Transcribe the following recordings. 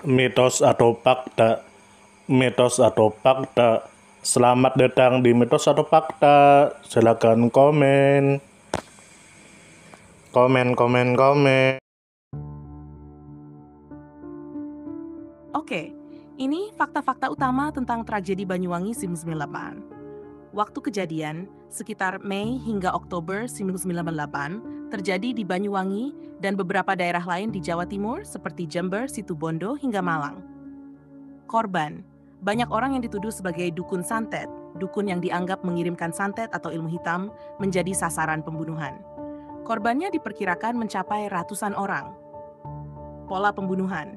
Mitos atau fakta? Mitos atau fakta? Selamat datang di Mitos atau Fakta. Silakan komen. Komen. Oke, ini fakta-fakta utama tentang tragedi Banyuwangi 1998. Waktu kejadian, sekitar Mei hingga Oktober 1998, terjadi di Banyuwangi dan beberapa daerah lain di Jawa Timur seperti Jember, Situbondo, hingga Malang. Korban, banyak orang yang dituduh sebagai dukun santet, dukun yang dianggap mengirimkan santet atau ilmu hitam menjadi sasaran pembunuhan. Korbannya diperkirakan mencapai ratusan orang. Pola pembunuhan.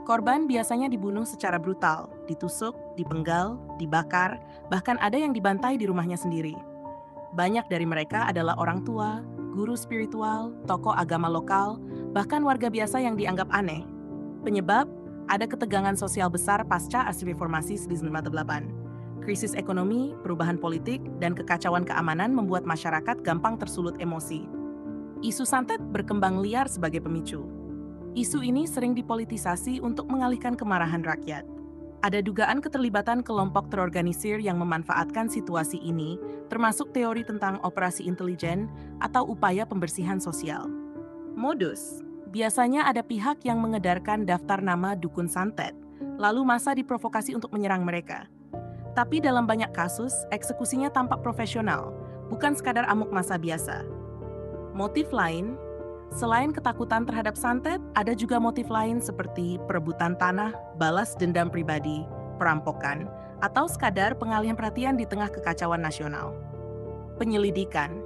Korban biasanya dibunuh secara brutal, ditusuk, dipenggal, dibakar, bahkan ada yang dibantai di rumahnya sendiri. Banyak dari mereka adalah orang tua, guru spiritual, tokoh agama lokal, bahkan warga biasa yang dianggap aneh. Penyebab, ada ketegangan sosial besar pasca aksi reformasi 1998. Krisis ekonomi, perubahan politik, dan kekacauan keamanan membuat masyarakat gampang tersulut emosi. Isu santet berkembang liar sebagai pemicu. Isu ini sering dipolitisasi untuk mengalihkan kemarahan rakyat. Ada dugaan keterlibatan kelompok terorganisir yang memanfaatkan situasi ini, termasuk teori tentang operasi intelijen atau upaya pembersihan sosial. Modus. Biasanya ada pihak yang mengedarkan daftar nama dukun santet, lalu massa diprovokasi untuk menyerang mereka. Tapi dalam banyak kasus, eksekusinya tampak profesional, bukan sekadar amuk massa biasa. Motif lain, selain ketakutan terhadap santet, ada juga motif lain seperti perebutan tanah, balas dendam pribadi, perampokan, atau sekadar pengalihan perhatian di tengah kekacauan nasional. Penyelidikan.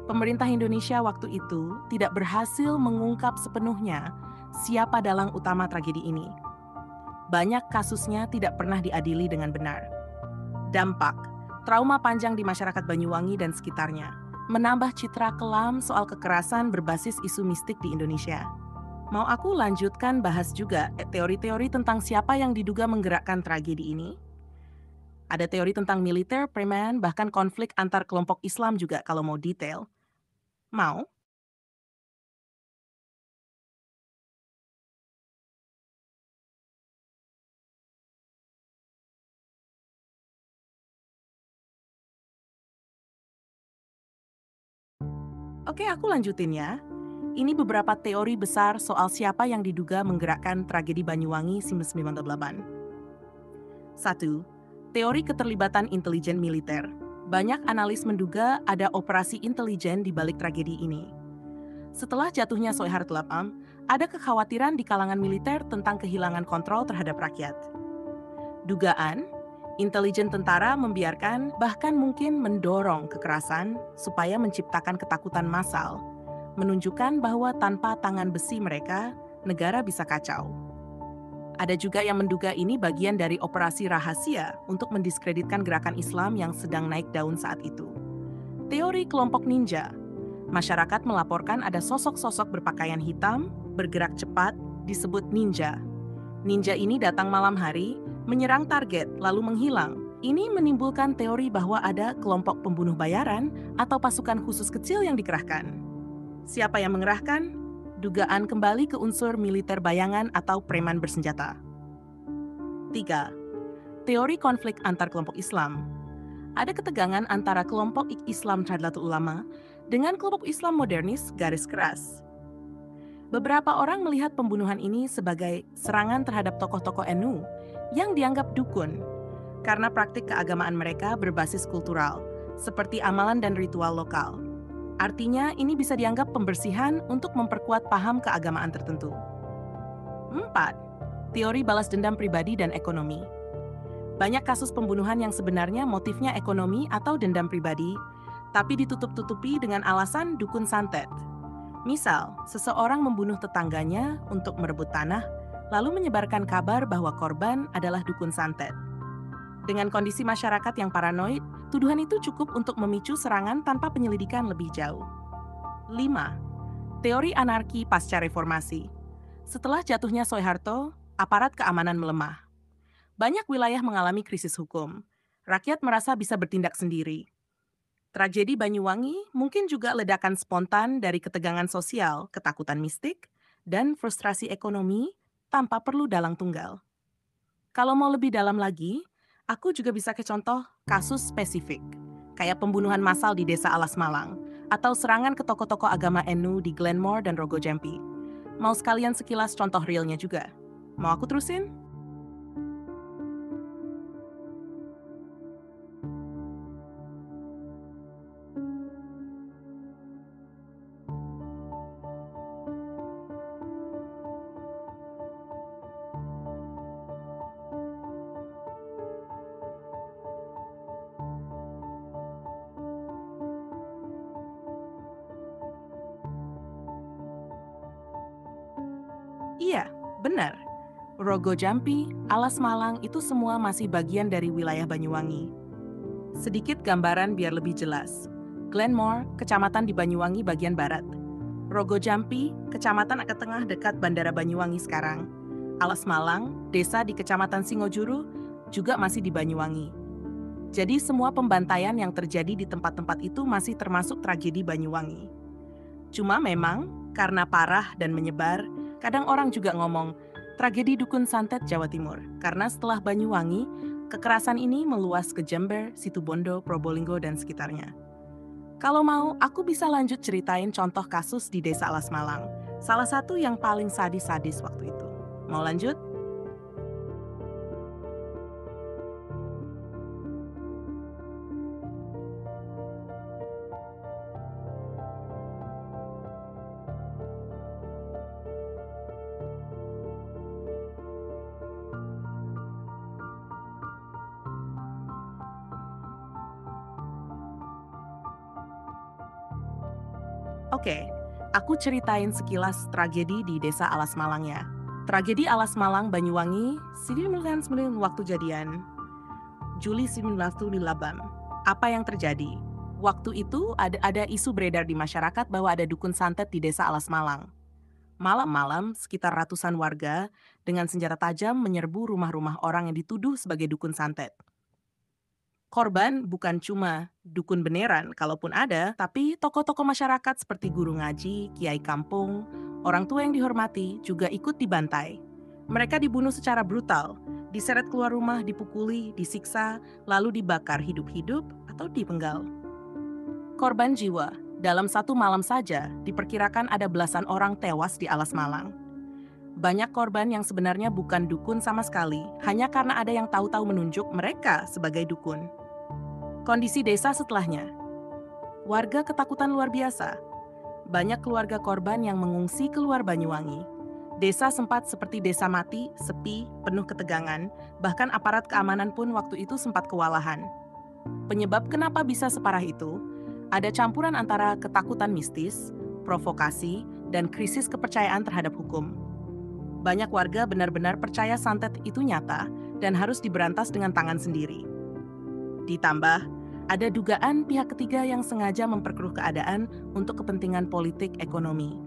Pemerintah Indonesia waktu itu tidak berhasil mengungkap sepenuhnya siapa dalang utama tragedi ini. Banyak kasusnya tidak pernah diadili dengan benar. Dampak. Trauma panjang di masyarakat Banyuwangi dan sekitarnya menambah citra kelam soal kekerasan berbasis isu mistik di Indonesia. Mau aku lanjutkan bahas juga teori-teori tentang siapa yang diduga menggerakkan tragedi ini? Ada teori tentang militer, preman, bahkan konflik antar kelompok Islam juga kalau mau detail. Mau? Oke, aku lanjutin ya. Ini beberapa teori besar soal siapa yang diduga menggerakkan tragedi Banyuwangi 1998. 1. Teori keterlibatan intelijen militer. Banyak analis menduga ada operasi intelijen di balik tragedi ini. Setelah jatuhnya Soeharto, ada kekhawatiran di kalangan militer tentang kehilangan kontrol terhadap rakyat. Dugaan, intelijen tentara membiarkan bahkan mungkin mendorong kekerasan supaya menciptakan ketakutan massal, menunjukkan bahwa tanpa tangan besi mereka, negara bisa kacau. Ada juga yang menduga ini bagian dari operasi rahasia untuk mendiskreditkan gerakan Islam yang sedang naik daun saat itu. Teori kelompok ninja. Masyarakat melaporkan ada sosok-sosok berpakaian hitam, bergerak cepat, disebut ninja. Ninja ini datang malam hari, menyerang target, lalu menghilang. Ini menimbulkan teori bahwa ada kelompok pembunuh bayaran atau pasukan khusus kecil yang dikerahkan. Siapa yang mengerahkan? Dugaan kembali ke unsur militer bayangan atau preman bersenjata. 3. Teori konflik antar kelompok Islam. Ada ketegangan antara kelompok Islam Nahdlatul Ulama dengan kelompok Islam modernis garis keras. Beberapa orang melihat pembunuhan ini sebagai serangan terhadap tokoh-tokoh NU yang dianggap dukun karena praktik keagamaan mereka berbasis kultural, seperti amalan dan ritual lokal. Artinya, ini bisa dianggap pembersihan untuk memperkuat paham keagamaan tertentu. 4. Teori balas dendam pribadi dan ekonomi. Banyak kasus pembunuhan yang sebenarnya motifnya ekonomi atau dendam pribadi, tapi ditutup-tutupi dengan alasan dukun santet. Misal, seseorang membunuh tetangganya untuk merebut tanah, lalu menyebarkan kabar bahwa korban adalah dukun santet. Dengan kondisi masyarakat yang paranoid, tuduhan itu cukup untuk memicu serangan tanpa penyelidikan lebih jauh. 5. Teori anarki pasca reformasi. Setelah jatuhnya Soeharto, aparat keamanan melemah. Banyak wilayah mengalami krisis hukum. Rakyat merasa bisa bertindak sendiri. Tragedi Banyuwangi mungkin juga ledakan spontan dari ketegangan sosial, ketakutan mistik, dan frustrasi ekonomi tanpa perlu dalang tunggal. Kalau mau lebih dalam lagi, aku juga bisa ke contoh kasus spesifik, kayak pembunuhan massal di Desa Alas Malang, atau serangan ke tokoh-tokoh agama NU di Glenmore dan Rogo Jampi. Mau sekalian sekilas contoh realnya juga? Mau aku terusin? Iya, benar. Rogo Jampi, Alas Malang itu semua masih bagian dari wilayah Banyuwangi. Sedikit gambaran biar lebih jelas. Glenmore, kecamatan di Banyuwangi bagian barat. Rogo Jampi, kecamatan agak tengah dekat Bandara Banyuwangi sekarang. Alas Malang, desa di Kecamatan Singojuru, juga masih di Banyuwangi. Jadi semua pembantaian yang terjadi di tempat-tempat itu masih termasuk tragedi Banyuwangi. Cuma memang, karena parah dan menyebar, kadang orang juga ngomong, tragedi Dukun Santet Jawa Timur. Karena setelah Banyuwangi, kekerasan ini meluas ke Jember, Situbondo, Probolinggo, dan sekitarnya. Kalau mau, aku bisa lanjut ceritain contoh kasus di Desa Alas Malang. Salah satu yang paling sadis-sadis waktu itu. Mau lanjut? Oke, aku ceritain sekilas tragedi di Desa Alas Malang ya. Tragedi Alas Malang Banyuwangi, 1999 waktu jadian, Juli 1998. Apa yang terjadi? Waktu itu ada isu beredar di masyarakat bahwa ada dukun santet di Desa Alas Malang. Malam-malam, sekitar ratusan warga dengan senjata tajam menyerbu rumah-rumah orang yang dituduh sebagai dukun santet. Korban bukan cuma dukun beneran, kalaupun ada, tapi tokoh-tokoh masyarakat seperti guru ngaji, kiai kampung, orang tua yang dihormati juga ikut dibantai. Mereka dibunuh secara brutal, diseret keluar rumah, dipukuli, disiksa, lalu dibakar hidup-hidup atau dipenggal. Korban jiwa, dalam satu malam saja diperkirakan ada belasan orang tewas di Alas Malang. Banyak korban yang sebenarnya bukan dukun sama sekali, hanya karena ada yang tahu-tahu menunjuk mereka sebagai dukun. Kondisi desa setelahnya. Warga ketakutan luar biasa. Banyak keluarga korban yang mengungsi keluar Banyuwangi. Desa sempat seperti desa mati, sepi, penuh ketegangan, bahkan aparat keamanan pun waktu itu sempat kewalahan. Penyebab kenapa bisa separah itu? Ada campuran antara ketakutan mistis, provokasi, dan krisis kepercayaan terhadap hukum. Banyak warga benar-benar percaya santet itu nyata dan harus diberantas dengan tangan sendiri. Ditambah, ada dugaan pihak ketiga yang sengaja memperkeruh keadaan untuk kepentingan politik ekonomi.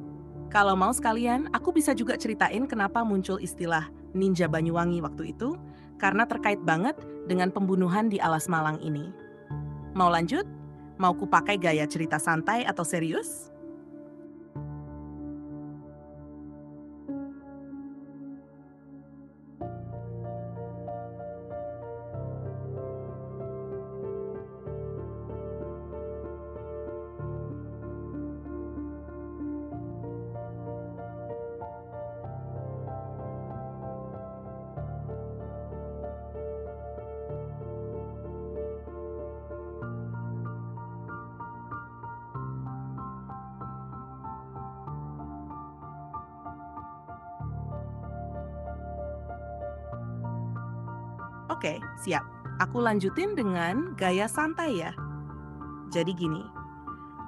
Kalau mau sekalian, aku bisa juga ceritain kenapa muncul istilah Ninja Banyuwangi waktu itu, karena terkait banget dengan pembunuhan di Alas Malang ini. Mau lanjut? Mau kupakai gaya cerita santai atau serius? Oke, siap. Aku lanjutin dengan gaya santai ya. Jadi gini,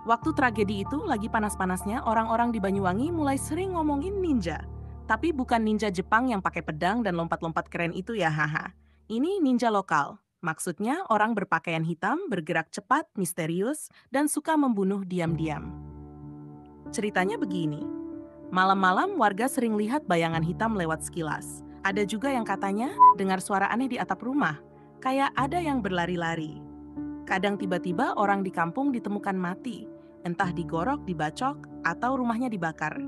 waktu tragedi itu lagi panas-panasnya, orang-orang di Banyuwangi mulai sering ngomongin ninja. Tapi bukan ninja Jepang yang pakai pedang dan lompat-lompat keren itu ya, haha. Ini ninja lokal. Maksudnya orang berpakaian hitam, bergerak cepat, misterius, dan suka membunuh diam-diam. Ceritanya begini. Malam-malam warga sering lihat bayangan hitam lewat sekilas. Ada juga yang katanya dengar suara aneh di atap rumah, kayak ada yang berlari-lari. Kadang tiba-tiba orang di kampung ditemukan mati, entah digorok, dibacok, atau rumahnya dibakar.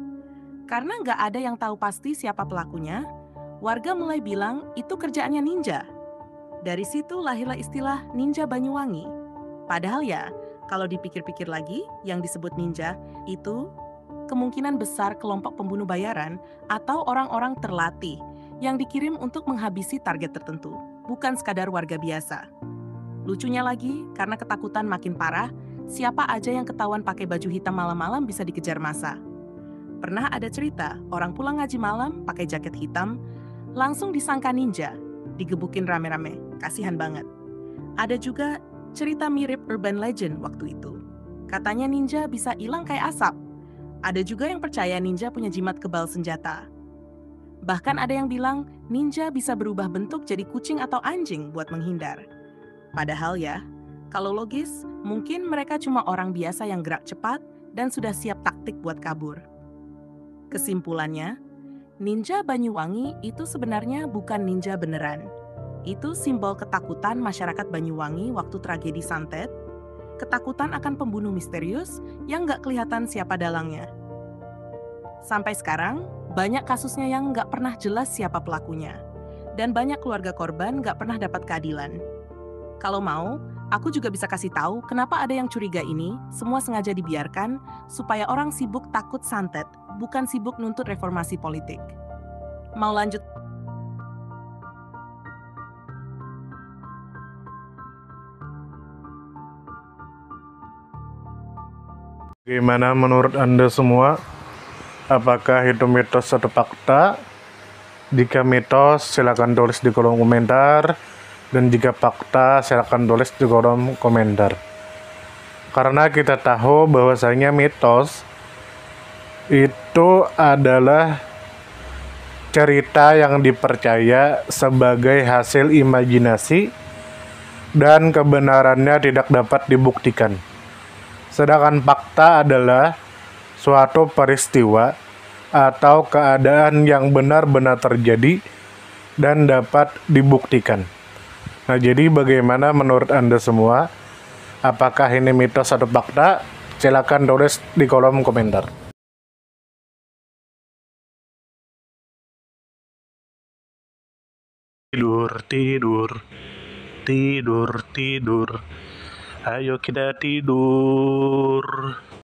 Karena nggak ada yang tahu pasti siapa pelakunya, Warga mulai bilang itu kerjaannya ninja. Dari situ lahirlah istilah ninja Banyuwangi. Padahal ya, kalau dipikir-pikir lagi, yang disebut ninja itu kemungkinan besar kelompok pembunuh bayaran atau orang-orang terlatih yang dikirim untuk menghabisi target tertentu, bukan sekadar warga biasa. Lucunya lagi, karena ketakutan makin parah, siapa aja yang ketahuan pakai baju hitam malam-malam bisa dikejar massa. Pernah ada cerita, orang pulang ngaji malam pakai jaket hitam, langsung disangka ninja, digebukin rame-rame, kasihan banget. Ada juga cerita mirip urban legend waktu itu. Katanya ninja bisa hilang kayak asap. Ada juga yang percaya ninja punya jimat kebal senjata. Bahkan ada yang bilang ninja bisa berubah bentuk jadi kucing atau anjing buat menghindar. Padahal ya, kalau logis, mungkin mereka cuma orang biasa yang gerak cepat dan sudah siap taktik buat kabur. Kesimpulannya, ninja Banyuwangi itu sebenarnya bukan ninja beneran. Itu simbol ketakutan masyarakat Banyuwangi waktu tragedi Santet, ketakutan akan pembunuh misterius yang nggak kelihatan siapa dalangnya. Sampai sekarang, banyak kasusnya yang nggak pernah jelas siapa pelakunya, dan banyak keluarga korban nggak pernah dapat keadilan. Kalau mau, aku juga bisa kasih tahu kenapa ada yang curiga ini, semua sengaja dibiarkan supaya orang sibuk takut santet, bukan sibuk nuntut reformasi politik. Mau lanjut? Gimana menurut Anda semua? Apakah itu mitos atau fakta? Jika mitos, silakan tulis di kolom komentar. Dan jika fakta, silakan tulis di kolom komentar. Karena kita tahu bahwasanya mitos itu adalah cerita yang dipercaya sebagai hasil imajinasi dan kebenarannya tidak dapat dibuktikan. Sedangkan fakta adalah suatu peristiwa atau keadaan yang benar-benar terjadi dan dapat dibuktikan. Nah, jadi bagaimana menurut Anda semua? Apakah ini mitos atau fakta? Silakan tulis di kolom komentar. Tidur, tidur, tidur, tidur. Ayo kita tidur.